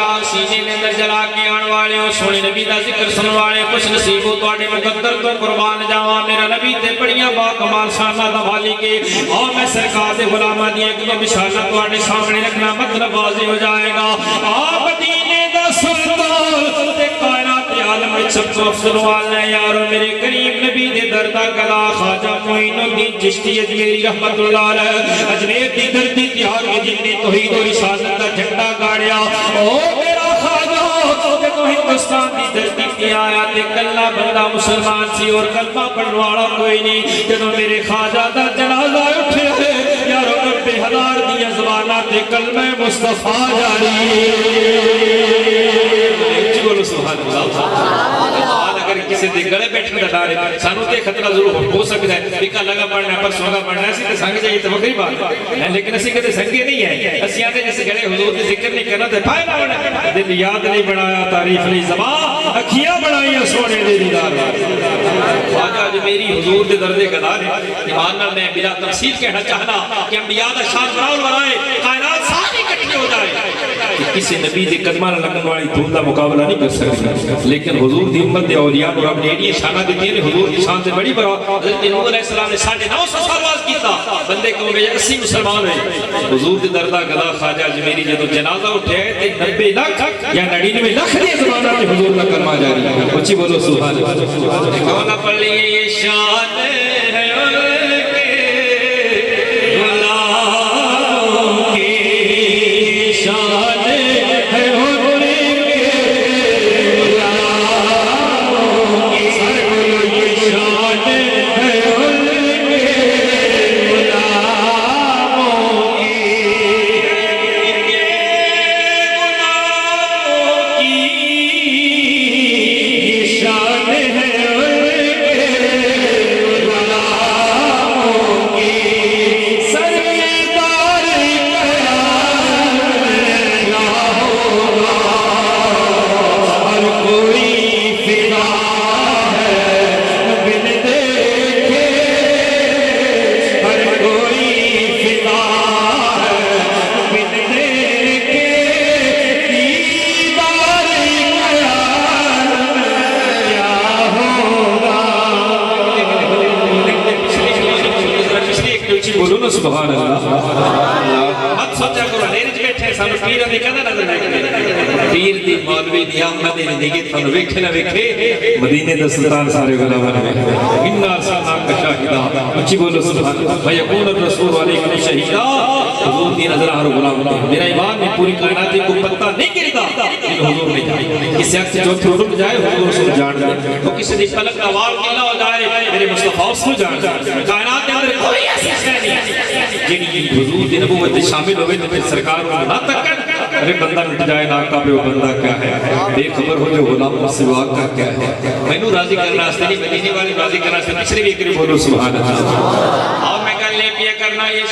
چراغ سینے نے اندر جلا کے آن والے ہو سونے نبی دا ذکر سن والے خوش نصیب ہو تواڈے مقدر تو قربان جاواں میرا نبی تے بڑیاں با کمال شاناں دا بھالی کے اور میں سرکار دے غلاماں دی ایک دو مثالاں تواڈے سامنے رکھنا مطلب واضح ہو جائے گا آپ مدینے دا سلطان تے کائنات عالم وچ سب تو افضل والا ہے یارو میرے کریم نبی دے دردا گلا خواجہ معین الدین چشتی اجمیری رحمت اللہ علیہ اجمیر دی دھرتی تیار کے جن نے توحید و رسالت دا جھنڈا گاڑیا او میرا خواجہ جدو ہندوستان دی دھرتی کی آیا تے کلا بندہ مسلمان سی اور کلمہ پڑھنے والا کوئی نہیں جدو میرے خواجہ دا جنازہ اٹھے یارو 90,000 دیا زبانات کلمہ مصطفیٰ جاری بولو سبحان اللہ اگر کسی دے گڑے بیٹھنے کا ڈار ہے سانو تے خطرہ ضرور ہو سکتا ہے ایک لگا پڑھنا ہے پر سوگا پڑھنا ہے اسی تے سنگ جائیے تو وقری بات ہے لیکن اسی کہتے سنگے نہیں ہے اسی آتے جیسے گڑے حضور دے ذکر نہیں کرنا تے پائے نہ ہونا دل یاد نہیں بڑھایا تعریف نہیں زبان اکھیاں بڑھائیاں سونے دے دیدار خواجہ جو میری حضور دے دردے کا دار ہے ایمانہ میں بلا تفصیل کہنا چاہنا کہ انبیاء دا شان براؤل ورائے کائنات ساری کٹھے ہو جائے کسی نبی دے قدمہ لگن والی دھون دا مقابلہ نہیں کر سکتی لیکن حضور دی امت دے اولیاء اور اپنے ایڈی شانہ دیتی ہیں حضور کی شان سے بڑی برا حضرت نوح علیہ السلام نے 950 سال باز کیتا بندے کو میں 80 مسلمان ہیں حضور دی دردہ گلا خواجہ اجمیری جدو جنازہ اٹھے تے 90 لاکھ یا 99 لاکھ دے زمانہ میں حضور کا کلمہ جاری ہے اچھی بولو سبحان اللہ کون پڑھ لیے یہ شان ہے سبحان اللہ مت سوچا کرو نیرج بیٹھے سانو پیر دی کنا نظر آئے پیر دی مولوی دی احمد دی نگت سانو ویکھے نہ ویکھے مدینے دا سلطان سارے غلامان میں انا ارسلنا کا شاہدہ اچھی بولو سبحان اللہ فیکون الرسول علیکم شہیدا حضور دی نظر ہر غلام میں میرا ایمان میں پوری کائنات کو پتہ نہیں گرتا لیکن حضور نہیں جائے کسی ایک سے چوتھی رک جائے حضور رسول جان دے تو کسی دی پلک کا وال کلا ہو جائے میرے مصطفیٰ اس کو جان دے کائنات کے اندر کوئی ایسی شے نہیں جنہی حضور دی نبوت شامل ہوئے تو پھر سرکار کو نہ تکن ارے بندہ مٹ جائے ناکہ پہ وہ بندہ کیا ہے بے خبر ہو جو غلام سوا کا کیا ہے میں نو راضی کرنا اس نہیں مدینے والے راضی کرنا اس نے تیسری بھی ایک بولو سبحان اللہ اور میں کہا لے پیا کرنا یہ